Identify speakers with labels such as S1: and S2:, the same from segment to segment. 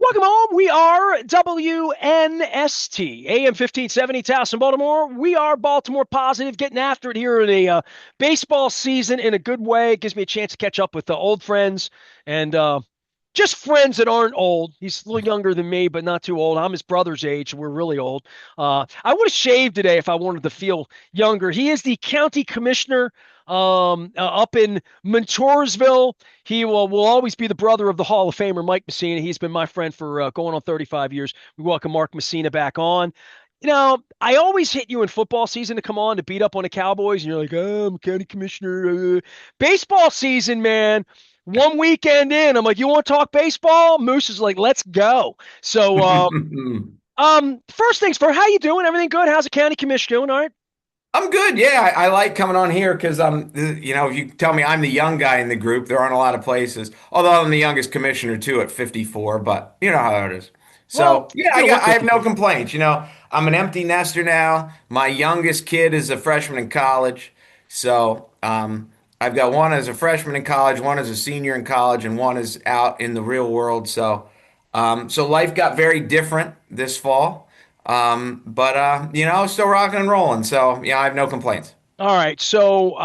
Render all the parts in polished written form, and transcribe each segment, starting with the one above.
S1: Welcome home. We are WNST, AM 1570, Towson, Baltimore. We are Baltimore positive, getting after it here in a baseball season in a good way. It gives me a chance to catch up with the old friends and just friends that aren't old. He's a little younger than me, but not too old. I'm his brother's age. We're really old. I would have shaved today if I wanted to feel younger. He is the county commissioner up in Montoursville. He will always be the brother of the Hall of Famer, Mike Mussina. He's been my friend for going on 35 years. We welcome Mark Mussina back on. I always hit you in football season to come on to beat up on the Cowboys, and you're like, oh, I'm county commissioner. Baseball season, man. One weekend in, I'm like, you want to talk baseball? Moose is like, let's go. So, first things first, how you doing? Everything good? How's the county commission doing? All right.
S2: I'm good. Yeah, I like coming on here because if you tell me I'm the young guy in the group, there aren't a lot of places. Although I'm the youngest commissioner too at 54, but you know how it is.
S1: Well,
S2: So yeah,
S1: you don't look
S2: I have no
S1: 54.
S2: complaints. I'm an empty nester now. My youngest kid is a freshman in college, so I've got one as a freshman in college, one as a senior in college, and one is out in the real world. So life got very different this fall. But still rocking and rolling. So yeah, I have no complaints.
S1: All right. So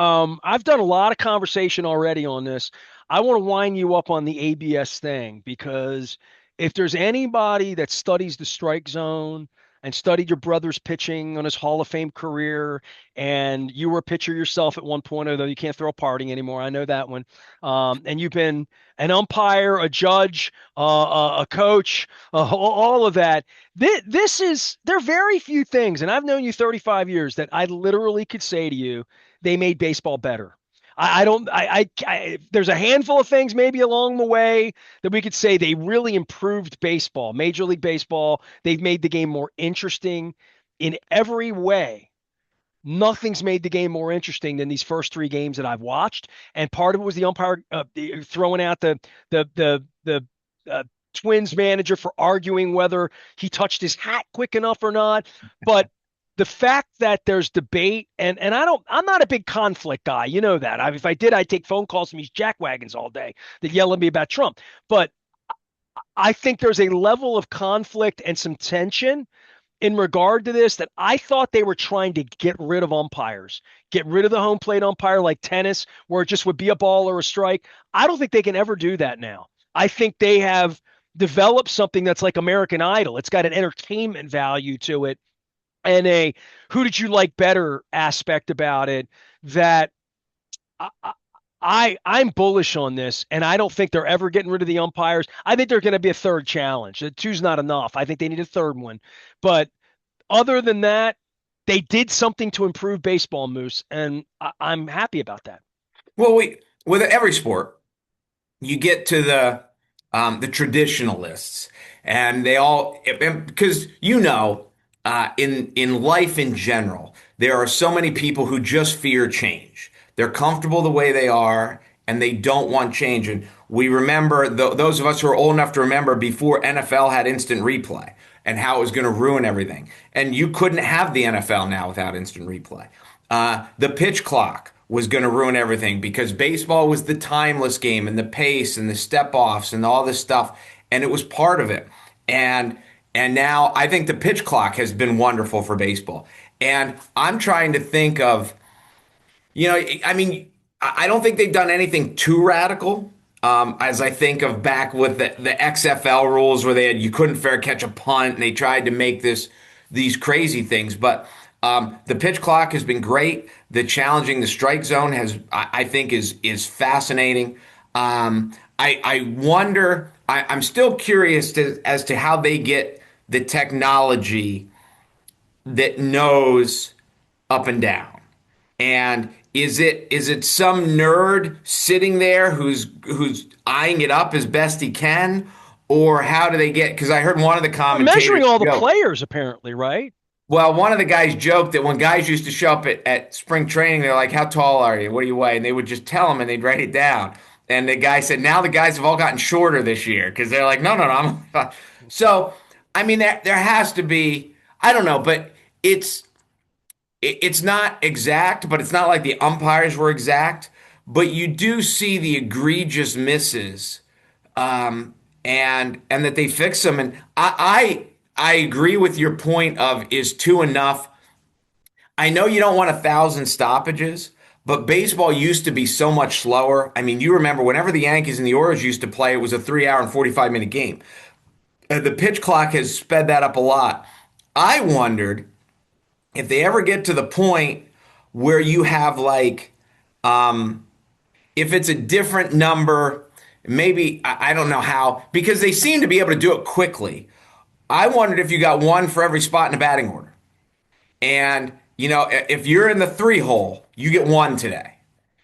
S1: I've done a lot of conversation already on this. I want to wind you up on the ABS thing because if there's anybody that studies the strike zone and studied your brother's pitching on his Hall of Fame career, and you were a pitcher yourself at one point, although you can't throw a party anymore. I know that one. And you've been an umpire, a judge, a coach, all of that. There are very few things, and I've known you 35 years, that I literally could say to you, they made baseball better. I don't, there's a handful of things maybe along the way that we could say they really improved baseball, Major League Baseball. They've made the game more interesting in every way. Nothing's made the game more interesting than these first three games that I've watched. And part of it was the umpire throwing out the Twins manager for arguing whether he touched his hat quick enough or not. But the fact that there's debate, and I'm not a big conflict guy. You know that. If I did, I'd take phone calls from these jackwagons all day that yell at me about Trump. But I think there's a level of conflict and some tension in regard to this that I thought they were trying to get rid of umpires, get rid of the home plate umpire like tennis, where it just would be a ball or a strike. I don't think they can ever do that now. I think they have developed something that's like American Idol. It's got an entertainment value to it and a who did you like better aspect about it that I'm bullish on this, and I don't think they're ever getting rid of the umpires. I think they're going to be a third challenge. The two's not enough. I think they need a third one. But other than that, they did something to improve baseball, Moose, and I'm happy about that.
S2: Well, with every sport, you get to the traditionalists, and they all because in life in general, there are so many people who just fear change. They're comfortable the way they are, and they don't want change. And we remember those of us who are old enough to remember before NFL had instant replay and how it was going to ruin everything. And you couldn't have the NFL now without instant replay. The pitch clock was going to ruin everything because baseball was the timeless game and the pace and the step offs and all this stuff, and it was part of it. And and now I think the pitch clock has been wonderful for baseball. And I'm trying to think of, I mean, I don't think they've done anything too radical. As I think of back with the XFL rules where you couldn't fair catch a punt and they tried to make these crazy things. But the pitch clock has been great. The challenging the strike zone I think, is fascinating. I wonder. I'm still curious as to how they get the technology that knows up and down. And is it some nerd sitting there who's eyeing it up as best he can, or how do they get? Because I heard one of the
S1: They're measuring
S2: commentators
S1: all the
S2: joke.
S1: players, apparently, right?
S2: Well, one of the guys joked that when guys used to show up at spring training, they're like, "How tall are you? What do you weigh?" And they would just tell them, and they'd write it down. And the guy said, "Now the guys have all gotten shorter this year because they're like, no, no, no." So, I mean, there has to be. I don't know, but it's it's not exact, but it's not like the umpires were exact. But you do see the egregious misses, and that they fix them. And I agree with your point of is two enough. I know you don't want 1,000 stoppages, but baseball used to be so much slower. I mean, you remember whenever the Yankees and the Orioles used to play, it was a 3 hour and 45-minute game. The pitch clock has sped that up a lot. I wondered if they ever get to the point where you have like, if it's a different number, maybe I don't know how, because they seem to be able to do it quickly. I wondered if you got one for every spot in the batting order. And, if you're in the three hole, you get one today.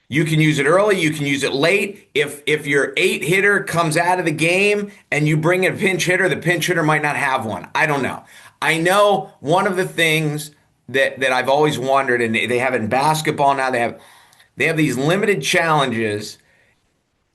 S2: You can use it early, you can use it late. If your eight hitter comes out of the game and you bring in a pinch hitter, the pinch hitter might not have one. I don't know. I know one of the things that I've always wondered, and they have it in basketball now, they have these limited challenges,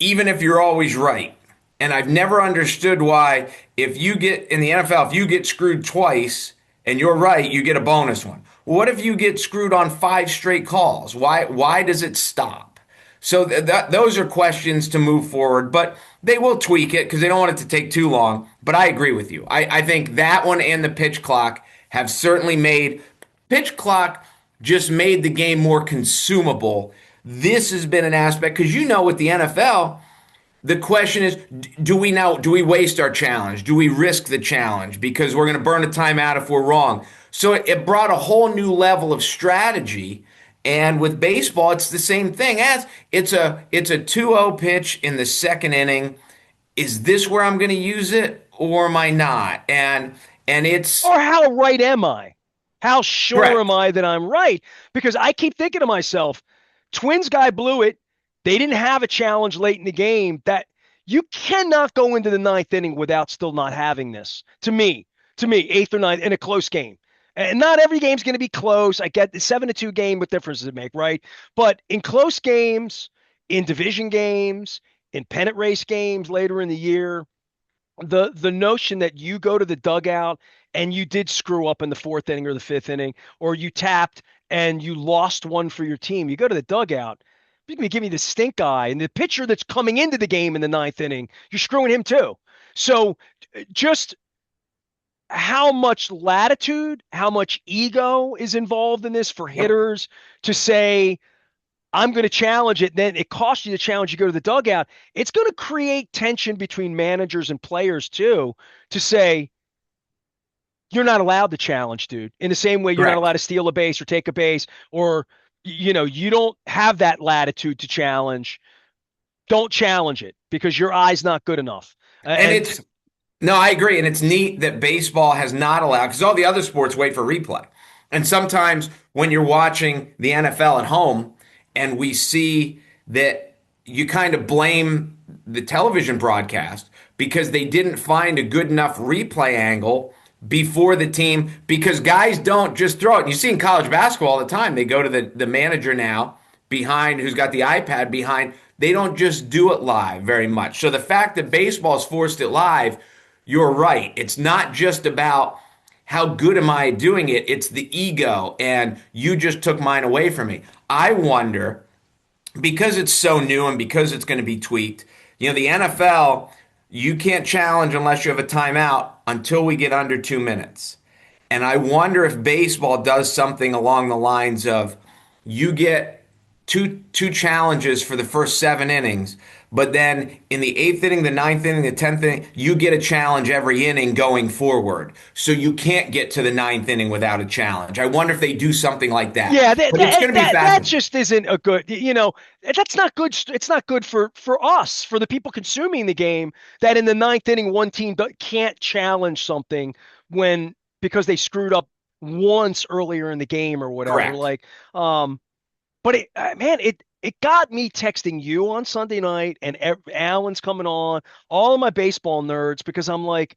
S2: even if you're always right. And I've never understood why if you get in the NFL, if you get screwed twice and you're right, you get a bonus one. What if you get screwed on five straight calls? Why does it stop? So those are questions to move forward, but they will tweak it because they don't want it to take too long. But I agree with you. I think that one and the pitch clock have certainly made pitch clock just made the game more consumable. This has been an aspect because with the NFL, the question is, do we waste our challenge? Do we risk the challenge because we're going to burn a timeout if we're wrong? So it brought a whole new level of strategy. And with baseball, it's the same thing. As it's a 2-0 pitch in the second inning. Is this where I'm going to use it or am I not? And it's
S1: Or how right am I? How sure am
S2: correct.
S1: I that I'm right? Because I keep thinking to myself, Twins guy blew it. They didn't have a challenge late in the game. That you cannot go into the ninth inning without still not having this. To me, eighth or ninth in a close game. And not every game's going to be close. I get the 7-2 game with differences to make, right? But in close games, in division games, in pennant race games later in the year, the notion that you go to the dugout and you did screw up in the fourth inning or the fifth inning, or you tapped and you lost one for your team, you go to the dugout, you're going to give me the stink eye, and the pitcher that's coming into the game in the ninth inning, you're screwing him too. So just how much latitude, how much ego is involved in this for
S2: Yep.
S1: hitters to say, I'm going to challenge it. Then it costs you the challenge. You go to the dugout. It's going to create tension between managers and players too, to say, you're not allowed to challenge, dude. In the same way, you're not allowed
S2: Correct.
S1: to steal a base or take a base, or, you don't have that latitude to challenge. Don't challenge it because your eye's not good enough.
S2: And
S1: And
S2: it's No, I agree. And it's neat that baseball has not allowed, because all the other sports wait for replay. And sometimes when you're watching the NFL at home and we see that you kind of blame the television broadcast because they didn't find a good enough replay angle before the team, because guys don't just throw it. And you see in college basketball all the time, they go to the manager now behind who's got the iPad behind. They don't just do it live very much. So the fact that baseball's forced it live, you're right. It's not just about how good am I doing it, it's the ego, and you just took mine away from me. I wonder, because it's so new and because it's going to be tweaked, the NFL, you can't challenge unless you have a timeout until we get under 2 minutes. And I wonder if baseball does something along the lines of you get two challenges for the first 7 innings, but then in the eighth inning, the ninth inning, the 10th inning, you get a challenge every inning going forward. So you can't get to the ninth inning without a challenge. I wonder if they do something like that.
S1: yeah,
S2: But it's going to be
S1: that
S2: fascinating.
S1: just isn't a good, that's not good. It's not good for us, for the people consuming the game, that in the ninth inning, one team can't challenge something when, because they screwed up once earlier in the game or whatever.
S2: Correct.
S1: Like, but man, it got me texting you on Sunday night, and Alan's coming on, all of my baseball nerds, because I'm like,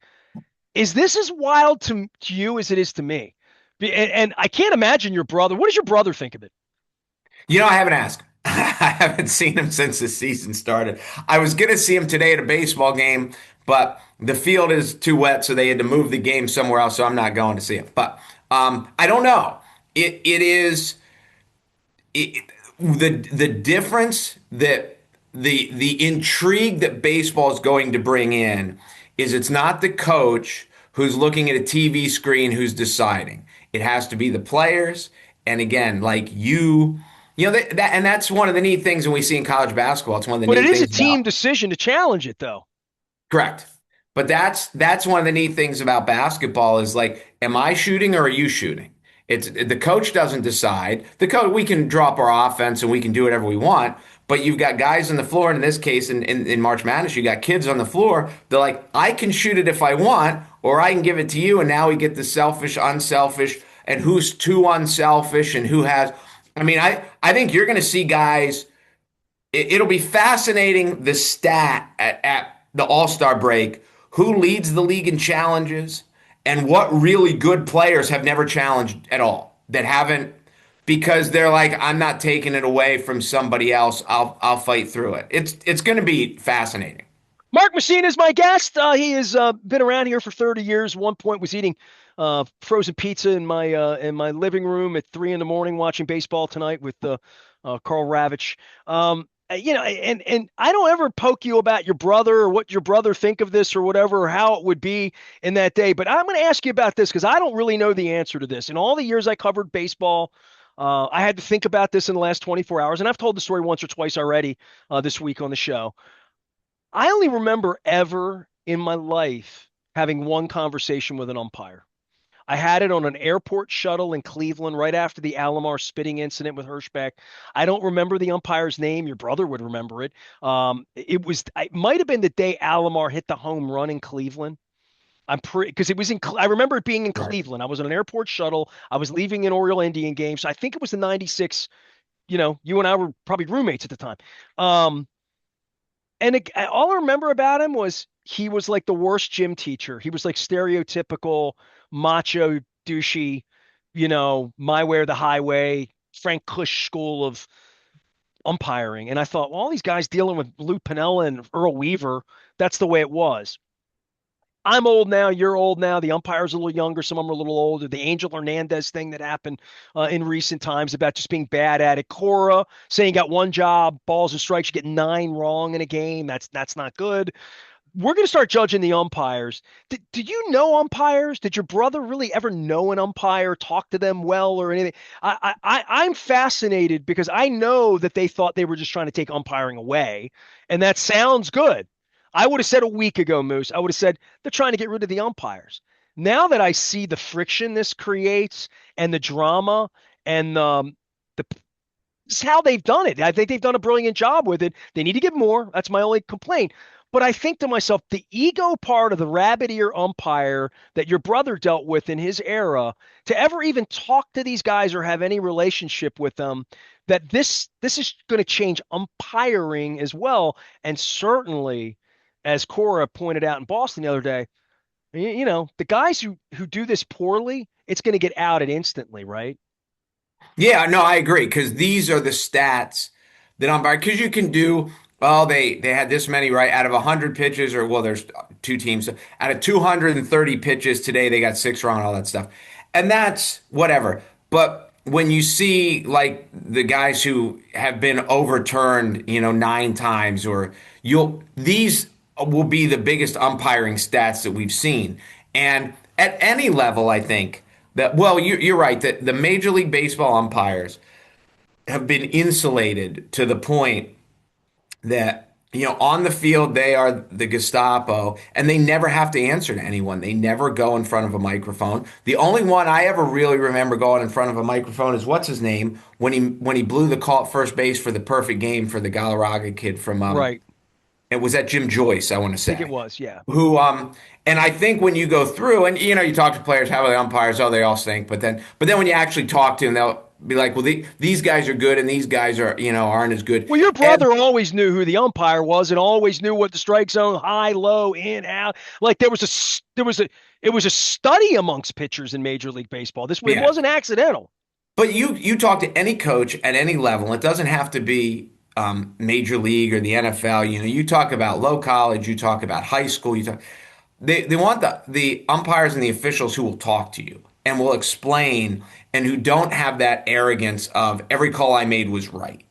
S1: is this as wild to you as it is to me? And I can't imagine your brother. What does your brother think of it?
S2: I haven't asked. I haven't seen him since the season started. I was going to see him today at a baseball game, but the field is too wet, so they had to move the game somewhere else. So I'm not going to see him. But I don't know. It is it, the difference that the intrigue that baseball is going to bring in. is it's not the coach who's looking at a TV screen who's deciding. It has to be the players. And again, like and that's one of the neat things when we see in college basketball. It's one of the
S1: But it
S2: neat
S1: is a
S2: things
S1: team
S2: about.
S1: decision to challenge it, though.
S2: Correct. But that's one of the neat things about basketball is like, am I shooting or are you shooting? It's the coach doesn't decide. The coach we can drop our offense and we can do whatever we want, but you've got guys on the floor, and in this case in March Madness, you got kids on the floor. They're like, I can shoot it if I want, or I can give it to you, and now we get the selfish, unselfish, and who's too unselfish and who has I mean, I think you're gonna see guys it'll be fascinating the stat at the All-Star break, who leads the league in challenges and what really good players have never challenged at all that haven't because they're like, I'm not taking it away from somebody else. I'll fight through it. It's going to be fascinating.
S1: Mark Mussina is my guest. He has been around here for 30 years. One point was eating frozen pizza in my living room at 3 in the morning, watching baseball tonight with Carl Ravitch. And I don't ever poke you about your brother or what your brother think of this or whatever, or how it would be in that day. But I'm going to ask you about this because I don't really know the answer to this. In all the years I covered baseball, I had to think about this in the last 24 hours, and I've told the story once or twice already this week on the show. I only remember ever in my life having one conversation with an umpire. I had it on an airport shuttle in Cleveland right after the Alomar spitting incident with Hirschbeck. I don't remember the umpire's name. Your brother would remember it. It might have been the day Alomar hit the home run in Cleveland. I'm pretty because it was I remember it being in
S2: Right.
S1: Cleveland. I was on an airport shuttle. I was leaving an Oriole Indian game. So I think it was the 96. You and I were probably roommates at the time. Um, all I remember about him was he was like the worst gym teacher. He was like stereotypical macho douchey, my way or the highway, Frank Kush school of umpiring. And I thought, well, all these guys dealing with Lou Piniella and Earl Weaver, that's the way it was. I'm old now. You're old now. The umpire's a little younger. Some of them are a little older. The Angel Hernandez thing that happened in recent times about just being bad at it. Cora saying you got one job, balls and strikes, you get 9 wrong in a game. That's not good. We're going to start judging the umpires. Did you know umpires? Did your brother really ever know an umpire, talk to them well or anything? I'm fascinated because I know that they thought they were just trying to take umpiring away, and that sounds good. I would have said a week ago, Moose, I would have said they're trying to get rid of the umpires. Now that I see the friction this creates and the drama and the this is how they've done it. I think they've done a brilliant job with it. They need to get more. That's my only complaint. But I think to myself, the ego part of the rabbit ear umpire that your brother dealt with in his era, to ever even talk to these guys or have any relationship with them, that this is going to change umpiring as well. And certainly, as Cora pointed out in Boston the other day, the guys who do this poorly, it's going to get outed instantly, right?
S2: Yeah, no, I agree because these are the stats that umpire because you can do. Oh, they had this many right out of 100 pitches, or well, there's two teams. So out of 230 pitches today, they got 6 wrong, all that stuff, and that's whatever. But when you see like the guys who have been overturned, 9 times, or you'll these will be the biggest umpiring stats that we've seen, and at any level, I think that well, you're right that the Major League Baseball umpires have been insulated to the point that on the field they are the Gestapo and they never have to answer to anyone. They never go in front of a microphone. The only one I ever really remember going in front of a microphone is what's his name when he blew the call at first base for the perfect game for the Galarraga kid from
S1: Right.
S2: it was at Jim Joyce, I want to
S1: I think it
S2: say.
S1: was, yeah.
S2: Who and I think when you go through and you talk to players, how are the umpires? Oh, they all stink. But then when you actually talk to them, they'll be like, well, these guys are good and these guys are aren't as good.
S1: Well, your
S2: And
S1: brother always knew who the umpire was and always knew what the strike zone, high, low, in, out. Like it was a study amongst pitchers in Major League Baseball. It
S2: yeah,
S1: wasn't accidental.
S2: but you talk to any coach at any level. It doesn't have to be Major League or the NFL. You talk about low college, you talk about high school, you talk. They want the umpires and the officials who will talk to you and will explain and who don't have that arrogance of every call I made was right.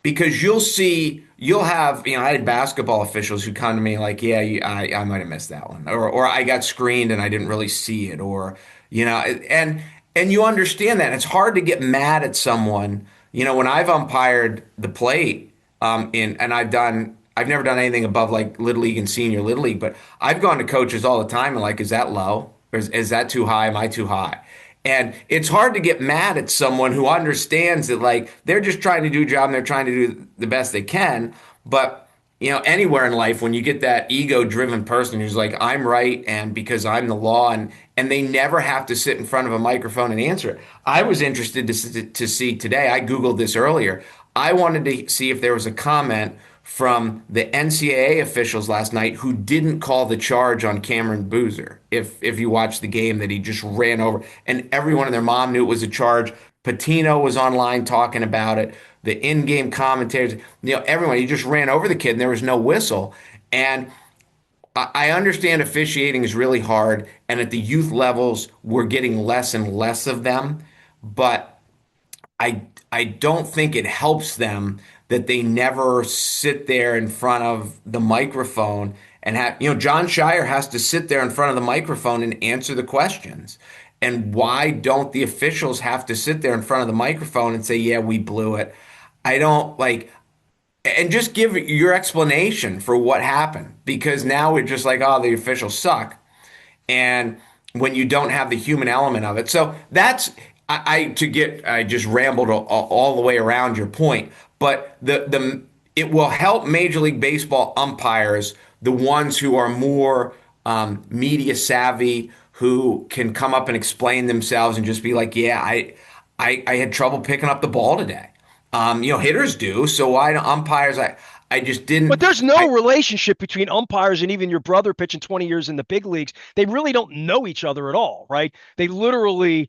S2: because you'll have, I had basketball officials who come to me like, yeah, I might have missed that one, or I got screened and I didn't really see it, or and you understand that it's hard to get mad at someone. When I've umpired the plate, in and I've never done anything above like little league and senior little league, but I've gone to coaches all the time and like, is that low? Or is that too high? Am I too high? And it's hard to get mad at someone who understands that like they're just trying to do a job and they're trying to do the best they can. But anywhere in life, when you get that ego-driven person who's like, I'm right, and because I'm the law, and they never have to sit in front of a microphone and answer it. I was interested to see today. I Googled this earlier. I wanted to see if there was a comment from the NCAA officials last night who didn't call the charge on Cameron Boozer. If you watch the game, that he just ran over, and everyone and their mom knew it was a charge. Patino was online talking about it. The in-game commentators, everyone. He just ran over the kid, and there was no whistle. And I understand officiating is really hard, and at the youth levels, we're getting less and less of them. But I don't think it helps them that they never sit there in front of the microphone and have, John Shire has to sit there in front of the microphone and answer the questions. And why don't the officials have to sit there in front of the microphone and say, yeah, we blew it? I don't like, and just give your explanation for what happened, because now we're just like, oh, the officials suck. And when you don't have the human element of it. So that's I just rambled all the way around your point, but the it will help Major League Baseball umpires, the ones who are more media savvy, who can come up and explain themselves and just be like, yeah, I had trouble picking up the ball today. Hitters do, so why do umpires? I just
S1: But
S2: didn't.
S1: there's no relationship between umpires and even your brother pitching 20 years in the big leagues. They really don't know each other at all, right? They literally,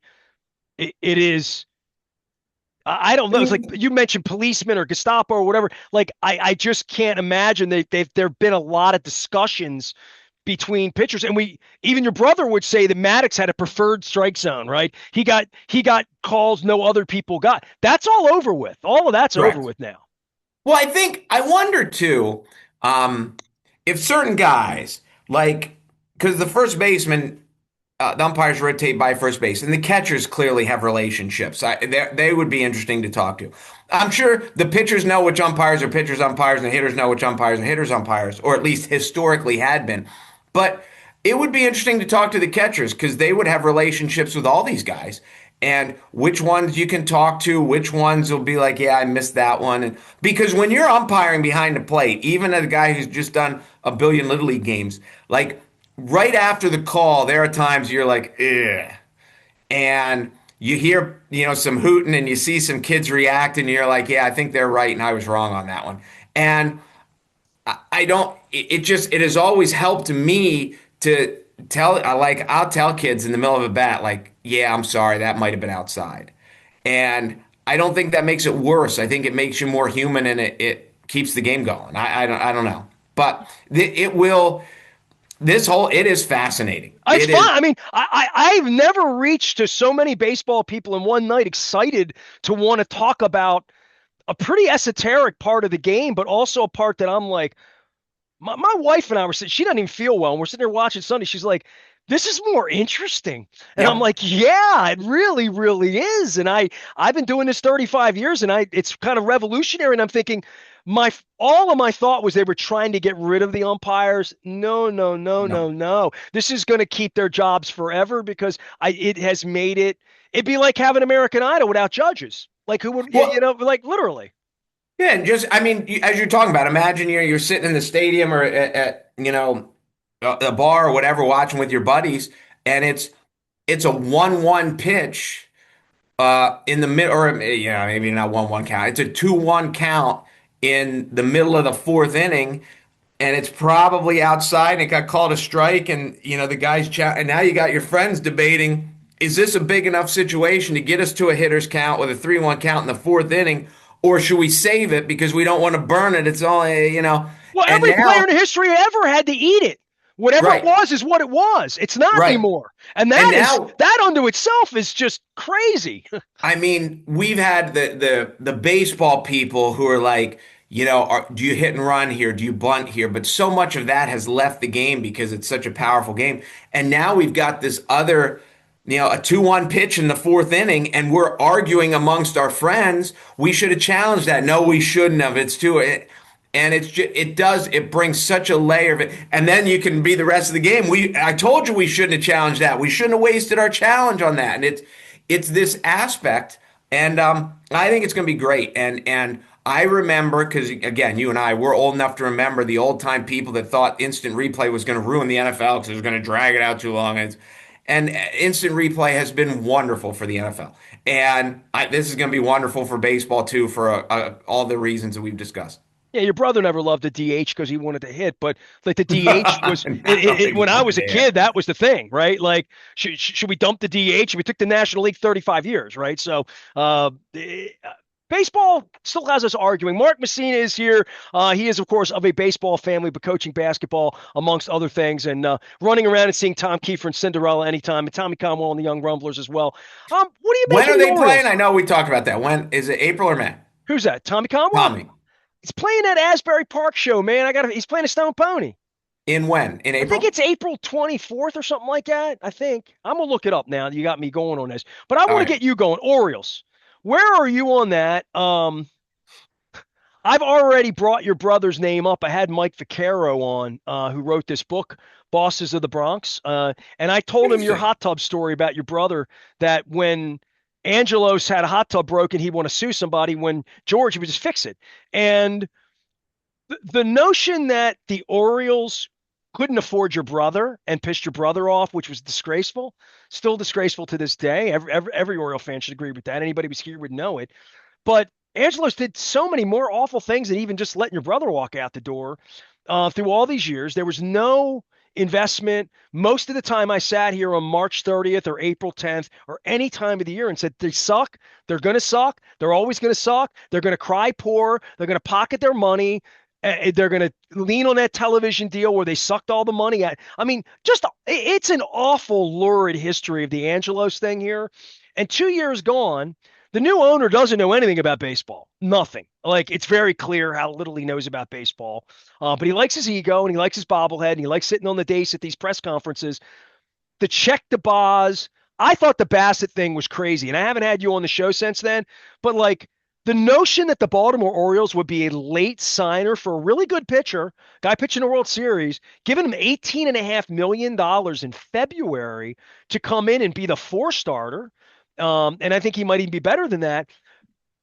S1: it is, I don't
S2: I
S1: know. It's like
S2: mean,
S1: you mentioned policemen or Gestapo or whatever. Like, I just can't imagine there've been a lot of discussions between pitchers. And even your brother would say that Maddox had a preferred strike zone, right? He got calls no other people got. That's all over with. All of that's over
S2: correct.
S1: with now.
S2: Well, I wonder too, if certain guys like, because the first baseman, the umpires rotate by first base, and the catchers clearly have relationships. They would be interesting to talk to. I'm sure the pitchers know which umpires are pitchers umpires, and the hitters know which umpires are hitters umpires, or at least historically had been. But it would be interesting to talk to the catchers because they would have relationships with all these guys, and which ones you can talk to, which ones will be like, yeah, I missed that one. And because when you're umpiring behind the plate, even as a guy who's just done a billion little league games, like right after the call, there are times you're like, ugh. And you hear, some hooting and you see some kids react and you're like, yeah, I think they're right and I was wrong on that one. And I don't, it has always helped me to I'll tell kids in the middle of a bat, like, yeah, I'm sorry, that might have been outside. And I don't think that makes it worse. I think it makes you more human, and it keeps the game going. I don't know. But it will, it is fascinating.
S1: It's
S2: It
S1: fun.
S2: is,
S1: I mean, I've never reached to so many baseball people in one night excited to want to talk about a pretty esoteric part of the game, but also a part that I'm like, my wife and I were sitting, she doesn't even feel well. And we're sitting there watching Sunday. She's like, this is more interesting. And I'm
S2: yeah.
S1: like, yeah, it really, really is. And I've been doing this 35 years and it's kind of revolutionary. And I'm thinking all of my thought was they were trying to get rid of the umpires. No, no, no,
S2: No.
S1: no, no. This is going to keep their jobs forever because it has made it'd be like having American Idol without judges. Like who would,
S2: Well,
S1: like literally.
S2: yeah, and just I mean, as you're talking about, imagine you're sitting in the stadium or at a bar or whatever, watching with your buddies, and it's a 1-1 pitch in the mid, or maybe not 1-1 count. It's a 2-1 count in the middle of the fourth inning, and it's probably outside, and it got called a strike, and the guys chat, and now you got your friends debating, is this a big enough situation to get us to a hitter's count with a 3-1 count in the fourth inning, or should we save it because we don't want to burn it? It's only,
S1: Well,
S2: and
S1: every player
S2: now,
S1: in history ever had to eat it. Whatever it
S2: Right,
S1: was is what it was. It's not
S2: right.
S1: anymore. And
S2: And
S1: that
S2: now,
S1: unto itself is just crazy.
S2: I mean, we've had the baseball people who are like, do you hit and run here? Do you bunt here? But so much of that has left the game because it's such a powerful game. And now we've got this other, a 2-1 pitch in the fourth inning, and we're arguing amongst our friends. We should have challenged that. No, we shouldn't have. It's too. And it brings such a layer of it, and then you can be the rest of the game. I told you we shouldn't have challenged that. We shouldn't have wasted our challenge on that. And it's this aspect, and I think it's going to be great. And I remember, because again, you and I, we're old enough to remember the old time people that thought instant replay was going to ruin the NFL because it was going to drag it out too long. And instant replay has been wonderful for the NFL, and this is going to be wonderful for baseball too, for all the reasons that we've discussed.
S1: Yeah, your brother never loved the DH because he wanted to hit, but like the DH
S2: I
S1: was
S2: don't think he
S1: when I
S2: wanted
S1: was a
S2: to hit.
S1: kid, that was the thing, right? Like, should we dump the DH? We took the National League 35 years, right? So, baseball still has us arguing. Mark Mussina is here. He is, of course, of a baseball family, but coaching basketball amongst other things, and running around and seeing Tom Kiefer and Cinderella anytime, and Tommy Conwell and the Young Rumblers as well. What do you make
S2: When
S1: of
S2: are
S1: the
S2: they playing?
S1: Orioles?
S2: I know we talked about that. When is it? April or May?
S1: Who's that? Tommy Conwell?
S2: Tommy.
S1: He's playing at Asbury Park show, man. He's playing a Stone Pony.
S2: In when? In
S1: I think
S2: April?
S1: it's April 24th or something like that. I think. I'm gonna look it up now. You got me going on this. But I
S2: All
S1: want to
S2: right.
S1: get you going. Orioles. Where are you on that? I've already brought your brother's name up. I had Mike Vaccaro on, who wrote this book, Bosses of the Bronx. And I told him your
S2: Interesting.
S1: hot tub story about your brother, that when Angelos had a hot tub broken, he'd want to sue somebody. When George, he would just fix it. And the notion that the Orioles couldn't afford your brother and pissed your brother off, which was disgraceful, still disgraceful to this day. Every Oriole fan should agree with that. Anybody who's here would know it. But Angelos did so many more awful things than even just letting your brother walk out the door through all these years. There was no investment. Most of the time I sat here on March 30th or April 10th or any time of the year and said, they suck. They're going to suck. They're always going to suck. They're going to cry poor. They're going to pocket their money. They're going to lean on that television deal where they sucked all the money at. I mean, just it's an awful lurid history of the Angelos thing here. And 2 years gone, the new owner doesn't know anything about baseball. Nothing. Like, it's very clear how little he knows about baseball. But he likes his ego and he likes his bobblehead and he likes sitting on the dais at these press conferences. The check the Boz. I thought the Bassett thing was crazy, and I haven't had you on the show since then. But like, the notion that the Baltimore Orioles would be a late signer for a really good pitcher, guy pitching the World Series, giving him $18.5 million in February to come in and be the four starter. And I think he might even be better than that.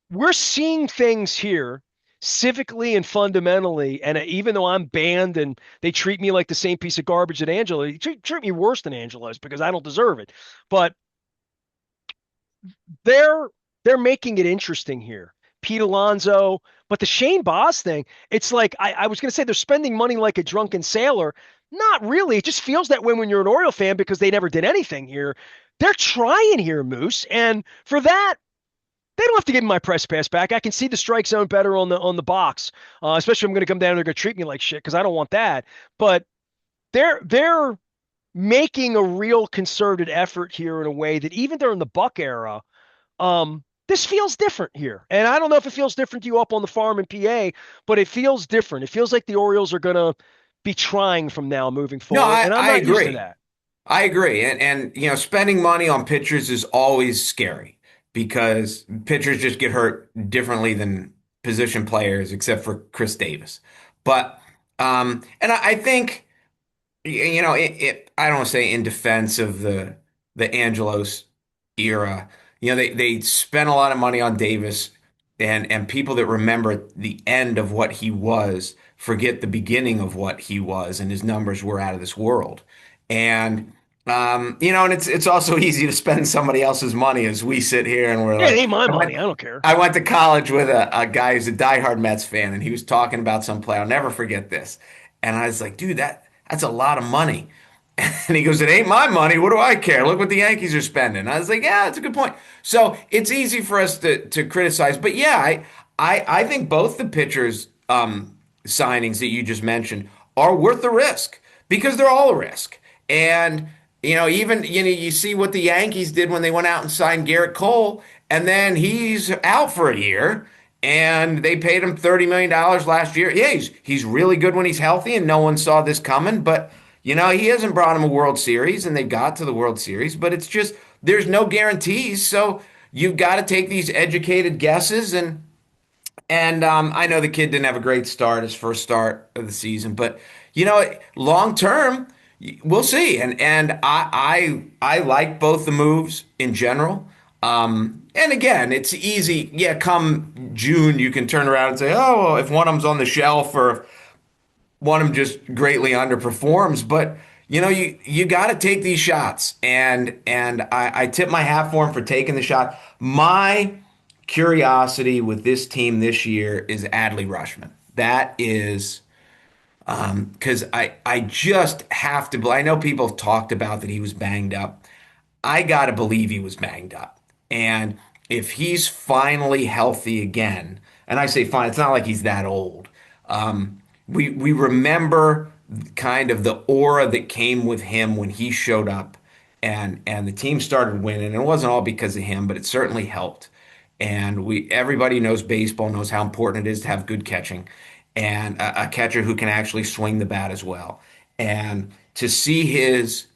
S1: We're seeing things here civically and fundamentally. And even though I'm banned and they treat me like the same piece of garbage that Angelo, they treat me worse than Angelo's because I don't deserve it. But they're they're making it interesting here. Pete Alonso, but the Shane Boss thing, it's like I was going to say they're spending money like a drunken sailor. Not really. It just feels that way when you're an Oriole fan because they never did anything here. They're trying here, Moose, and for that, they don't have to give me my press pass back. I can see the strike zone better on the box, especially if I'm going to come down and they're going to treat me like shit because I don't want that. But they're making a real concerted effort here in a way that even during the Buck era, this feels different here. And I don't know if it feels different to you up on the farm in PA, but it feels different. It feels like the Orioles are going to be trying from now moving
S2: No,
S1: forward,
S2: I,
S1: and I'm
S2: I
S1: not used to
S2: agree.
S1: that.
S2: I agree. And spending money on pitchers is always scary because pitchers just get hurt differently than position players, except for Chris Davis. But and I think I don't want to say in defense of the Angelos era. They spent a lot of money on Davis, and people that remember the end of what he was forget the beginning of what he was, and his numbers were out of this world. And and it's also easy to spend somebody else's money as we sit here and we're
S1: Yeah, it
S2: like,
S1: ain't my
S2: I went,
S1: money. I don't care.
S2: I went to college with a guy who's a diehard Mets fan, and he was talking about some play. I'll never forget this. And I was like, dude, that's a lot of money. And he goes, it ain't my money. What do I care? Look what the Yankees are spending. I was like, yeah, that's a good point. So it's easy for us to criticize. But yeah, I think both the pitchers signings that you just mentioned are worth the risk because they're all a risk. And even you see what the Yankees did when they went out and signed Garrett Cole, and then he's out for a year, and they paid him $30 million last year. Yeah, he's really good when he's healthy, and no one saw this coming. But he hasn't brought him a World Series, and they got to the World Series. But it's just there's no guarantees, so you've got to take these educated guesses and I know the kid didn't have a great start, his first start of the season, but long term, we'll see. And I like both the moves in general. And again, it's easy. Yeah, come June, you can turn around and say, oh, well, if one of them's on the shelf or if one of them just greatly underperforms. But you got to take these shots, and I tip my hat for him for taking the shot. My curiosity with this team this year is Adley Rushman. That is because I just have to. I know people have talked about that he was banged up. I got to believe he was banged up. And if he's finally healthy again, and I say fine, it's not like he's that old. We remember kind of the aura that came with him when he showed up, and the team started winning. And it wasn't all because of him, but it certainly helped. And everybody knows baseball, knows how important it is to have good catching and a catcher who can actually swing the bat as well. And to see his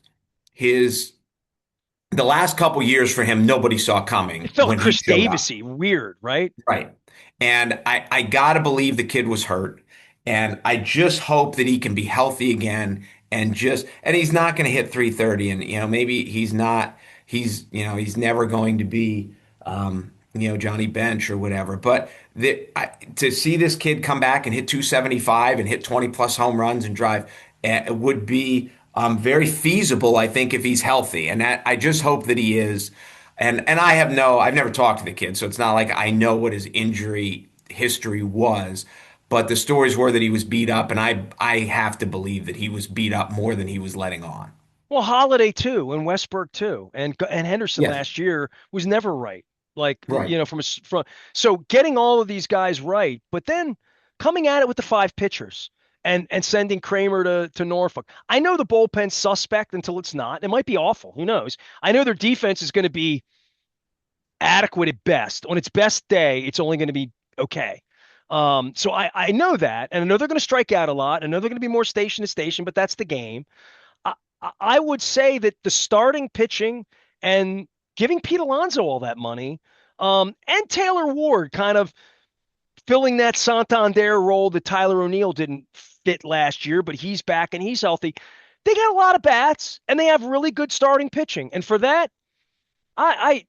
S2: the last couple years for him, nobody saw coming
S1: It felt
S2: when he
S1: Chris
S2: showed up.
S1: Davisy, weird, right?
S2: Right. And I got to believe the kid was hurt. And I just hope that he can be healthy again and he's not going to hit 330. And, maybe he's not, he's never going to be, Johnny Bench or whatever. But to see this kid come back and hit 275 and hit 20 plus home runs and drive would be very feasible, I think, if he's healthy. And I just hope that he is. And I've never talked to the kid, so it's not like I know what his injury history was. But the stories were that he was beat up, and I have to believe that he was beat up more than he was letting on.
S1: Well, Holiday too, and Westberg too, and Henderson
S2: Yes,
S1: last year was never right. Like
S2: right.
S1: from so getting all of these guys right, but then coming at it with the five pitchers and sending Kramer to Norfolk. I know the bullpen's suspect until it's not. It might be awful. Who knows? I know their defense is going to be adequate at best. On its best day, it's only going to be okay. So I know that, and I know they're going to strike out a lot. I know they're going to be more station to station, but that's the game. I, I would say that the starting pitching and giving Pete Alonso all that money, and Taylor Ward kind of filling that Santander role that Tyler O'Neill didn't fit last year, but he's back and he's healthy. They got a lot of bats and they have really good starting pitching. And for that, I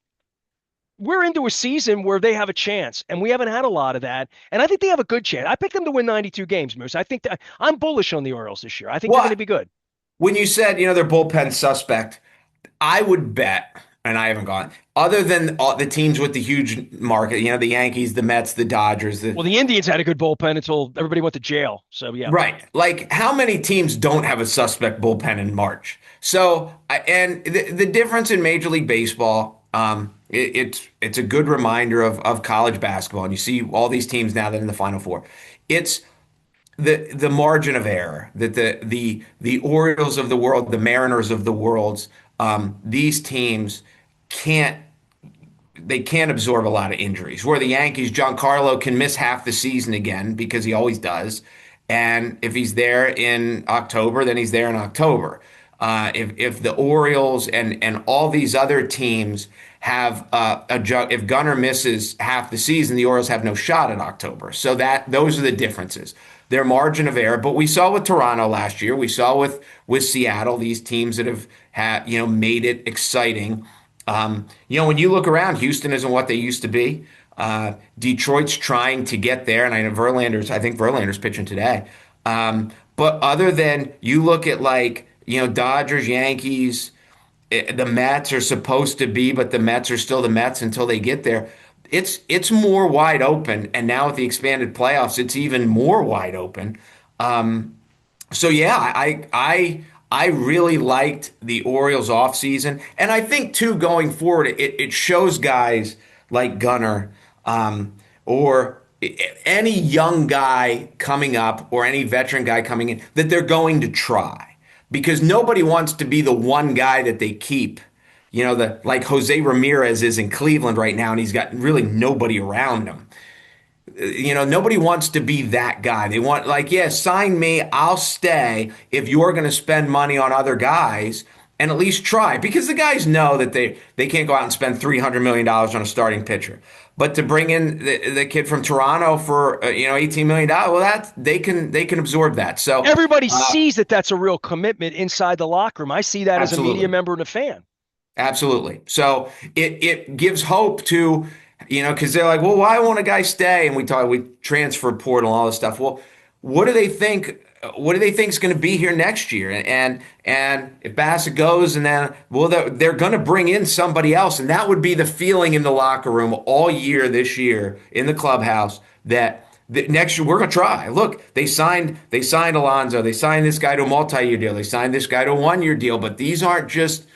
S1: we're into a season where they have a chance, and we haven't had a lot of that. And I think they have a good chance. I picked them to win 92 games, Moose. I think that I'm bullish on the Orioles this year. I think they're going to
S2: Well,
S1: be good.
S2: when you said, their bullpen suspect, I would bet, and I haven't gone, other than all the teams with the huge market, the Yankees, the Mets, the Dodgers,
S1: Well, the Indians had a good bullpen until everybody went to jail. So yeah.
S2: right. Like, how many teams don't have a suspect bullpen in March? So, and the difference in Major League Baseball, it's a good reminder of college basketball, and you see all these teams now that are in the Final Four. It's the margin of error that the Orioles of the world, the Mariners of the world, these teams can't they can't absorb a lot of injuries. Where the Yankees, Giancarlo can miss half the season again because he always does. And if he's there in October, then he's there in October. If the Orioles and all these other teams have if Gunnar misses half the season, the Orioles have no shot in October. So those are the differences. Their margin of error. But we saw with Toronto last year. We saw with Seattle, these teams that have made it exciting. When you look around, Houston isn't what they used to be. Detroit's trying to get there, and I think Verlander's pitching today. But other than you look at Dodgers, Yankees, the Mets are supposed to be, but the Mets are still the Mets until they get there. It's more wide open, and now with the expanded playoffs, it's even more wide open. So yeah, I really liked the Orioles offseason. And I think too, going forward, it shows guys like Gunnar, or any young guy coming up or any veteran guy coming in that they're going to try. because nobody wants to be the one guy that they keep. The like Jose Ramirez is in Cleveland right now, and he's got really nobody around him. Nobody wants to be that guy. They want, like, yeah, sign me, I'll stay if you're going to spend money on other guys and at least try. Because the guys know that they can't go out and spend $300 million on a starting pitcher. But to bring in the kid from Toronto for $18 million, well, they can absorb that. So
S1: Everybody sees that that's a real commitment inside the locker room. I see that as a media
S2: absolutely.
S1: member and a fan.
S2: Absolutely. So it gives hope to, because they're like, well, why won't a guy stay? And we transfer portal, all this stuff. Well, what do they think? What do they think is going to be here next year? And if Bassett goes, and then well, they're going to bring in somebody else, and that would be the feeling in the locker room all year this year in the clubhouse that next year we're going to try. Look, they signed Alonso, they signed this guy to a multi-year deal, they signed this guy to a 1 year deal, but these aren't just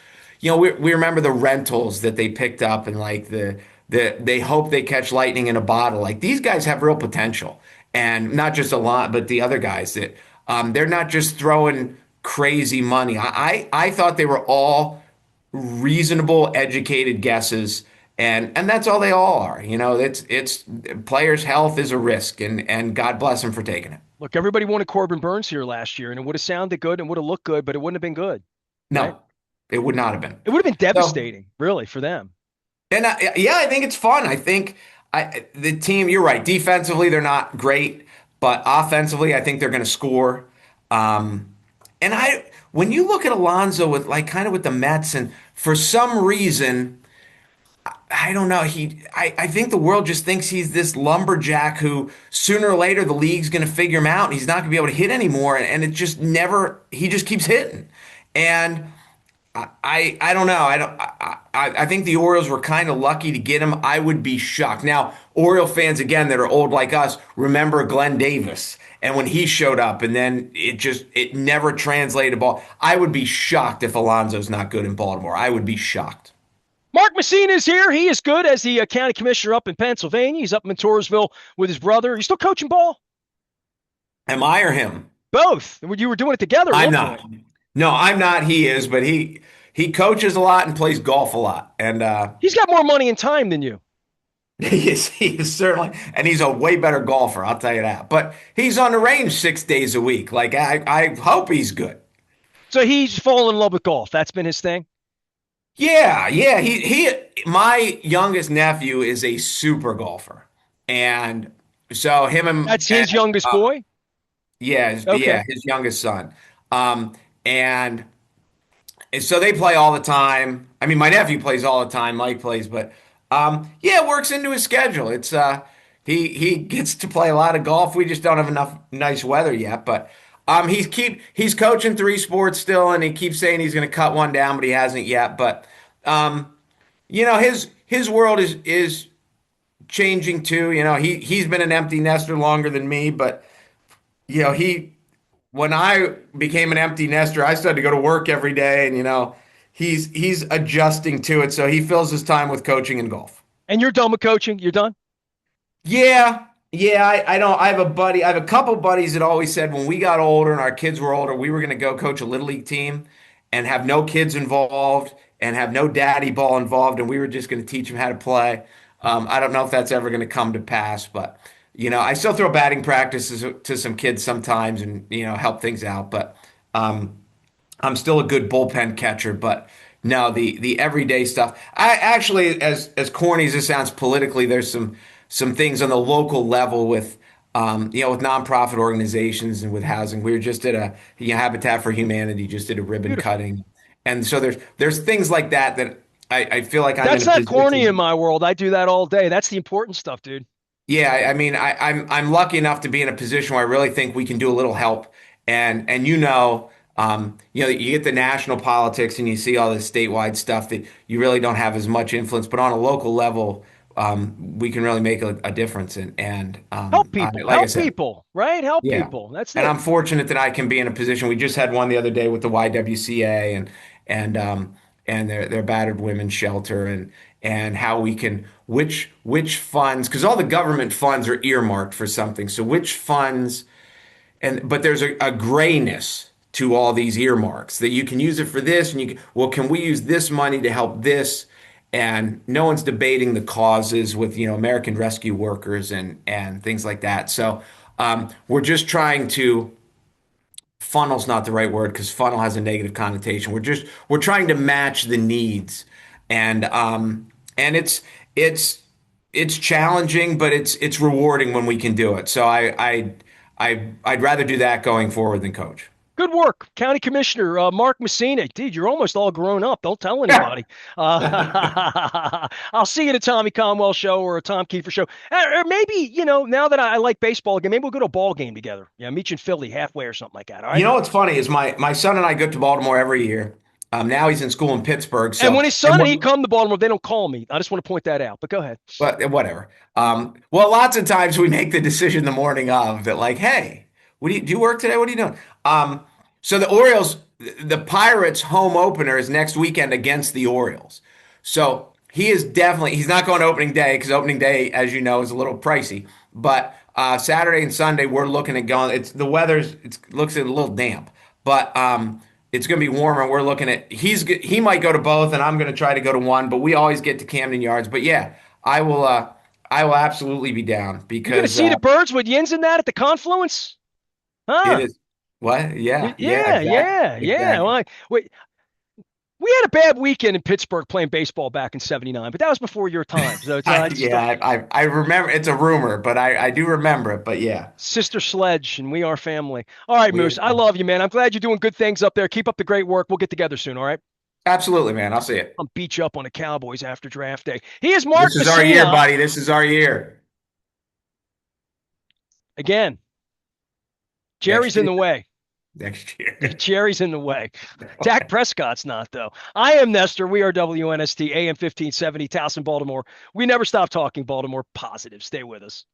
S2: we remember the rentals that they picked up and like they hope they catch lightning in a bottle. Like these guys have real potential, and not just a lot, but the other guys that they're not just throwing crazy money. I thought they were all reasonable, educated guesses, and that's all they all are. It's players' health is a risk, and God bless them for taking it.
S1: Look, everybody wanted Corbin Burns here last year, and it would have sounded good and would have looked good, but it wouldn't have been good, right?
S2: No, it would not have been.
S1: It would have been
S2: So.
S1: devastating, really, for them.
S2: And yeah, I think it's fun. I think the team, you're right. Defensively, they're not great, but offensively, I think they're going to score. And when you look at Alonso with like kind of with the Mets, and for some reason, I don't know, I think the world just thinks he's this lumberjack who sooner or later the league's going to figure him out, and he's not going to be able to hit anymore. And it just never, he just keeps hitting. And I don't know. I think the Orioles were kind of lucky to get him. I would be shocked. Now, Oriole fans again that are old like us remember Glenn Davis and when he showed up, and then it never translated ball. I would be shocked if Alonso's not good in Baltimore. I would be shocked.
S1: Mark Mussina is here. He is good as the county commissioner up in Pennsylvania. He's up in Toursville with his brother. He's still coaching ball?
S2: Admire him.
S1: Both. You were doing it together at
S2: I'm
S1: one point.
S2: not. No, I'm not. He is, but he coaches a lot and plays golf a lot, and
S1: He's got more money and time than you.
S2: he is certainly, and he's a way better golfer, I'll tell you that. But he's on the range 6 days a week. Like I hope he's good.
S1: So he's fallen in love with golf. That's been his thing.
S2: Yeah, yeah. My youngest nephew is a super golfer, and so him
S1: That's
S2: and
S1: his youngest boy.
S2: yeah,
S1: Okay.
S2: his youngest son. And so they play all the time. I mean, my nephew plays all the time. Mike plays, but yeah, it works into his schedule. It's he gets to play a lot of golf. We just don't have enough nice weather yet, but he's coaching three sports still, and he keeps saying he's going to cut one down, but he hasn't yet. But um, his world is changing too. He's been an empty nester longer than me, but he when I became an empty nester, I started to go to work every day, and he's adjusting to it. So he fills his time with coaching and golf.
S1: And you're done with coaching? You're done?
S2: Yeah, yeah. I don't. I have a buddy. I have a couple buddies that always said when we got older and our kids were older, we were going to go coach a little league team and have no kids involved and have no daddy ball involved, and we were just going to teach them how to play. I don't know if that's ever going to come to pass, but I still throw batting practices to some kids sometimes, and help things out. But I'm still a good bullpen catcher. But no, the everyday stuff. I actually, as corny as this sounds politically, there's some things on the local level with with nonprofit organizations and with housing. We were just at a Habitat for Humanity just did a ribbon
S1: Beautiful.
S2: cutting, and so there's things like that I feel like I'm in
S1: That's
S2: a
S1: not corny in
S2: position.
S1: my world. I do that all day. That's the important stuff, dude.
S2: Yeah, I mean, I'm lucky enough to be in a position where I really think we can do a little help, and you get the national politics and you see all this statewide stuff that you really don't have as much influence, but on a local level, we can really make a difference. And
S1: Help people.
S2: like I
S1: Help
S2: said,
S1: people, right? Help
S2: yeah,
S1: people. That's
S2: and
S1: it.
S2: I'm fortunate that I can be in a position. We just had one the other day with the YWCA and their battered women's shelter and how we can which funds, because all the government funds are earmarked for something. So which funds, but there's a grayness to all these earmarks that you can use it for this and well, can we use this money to help this? And no one's debating the causes with, American rescue workers and things like that. So we're just trying to funnel's not the right word because funnel has a negative connotation. We're trying to match the needs, and it's challenging, but it's rewarding when we can do it. So I'd rather do that going forward than coach.
S1: Good work, County Commissioner Mark Mussina. Dude, you're almost all grown up. Don't tell anybody. I'll see you at a Tommy Conwell show or a Tom Kiefer show. Or maybe, now that I like baseball again, maybe we'll go to a ball game together. Yeah, meet you in Philly halfway or something like that. All
S2: You
S1: right.
S2: know what's funny is my son and I go to Baltimore every year. Now he's in school in Pittsburgh,
S1: And
S2: so
S1: when his
S2: and
S1: son and he
S2: we're
S1: come to Baltimore, they don't call me. I just want to point that out. But go ahead.
S2: but whatever. Well, lots of times we make the decision the morning of that, like, hey, do you work today? What are you doing? So the Orioles, the Pirates' home opener is next weekend against the Orioles. So he's not going to opening day because opening day, as you know, is a little pricey. But Saturday and Sunday we're looking at going. It's the weather's it looks a little damp, but it's going to be warmer. We're looking at he might go to both, and I'm going to try to go to one. But we always get to Camden Yards. But yeah, I will. I will absolutely be down
S1: You going to
S2: because
S1: see the birds with Yins in that at the confluence?
S2: it
S1: Huh?
S2: is what? Yeah,
S1: Yeah,
S2: exactly,
S1: yeah, yeah.
S2: exactly.
S1: Well, wait, we had a bad weekend in Pittsburgh playing baseball back in '79, but that was before your time. So it's just
S2: I remember. It's a rumor, but I do remember it. But yeah,
S1: sister sledge, and we are family. All right,
S2: we
S1: Moose. I love you, man. I'm glad you're doing good things up there. Keep up the great work. We'll get together soon. All right.
S2: absolutely, man. I'll see it.
S1: I'll beat you up on the Cowboys after draft day. He is Mark
S2: This is our year,
S1: Mussina.
S2: buddy. This is our year.
S1: Again,
S2: Next
S1: Jerry's in
S2: year.
S1: the way.
S2: Next year.
S1: Jerry's in the way. Dak Prescott's not, though. I am Nestor. We are WNST AM 1570, Towson, Baltimore. We never stop talking Baltimore positive. Stay with us.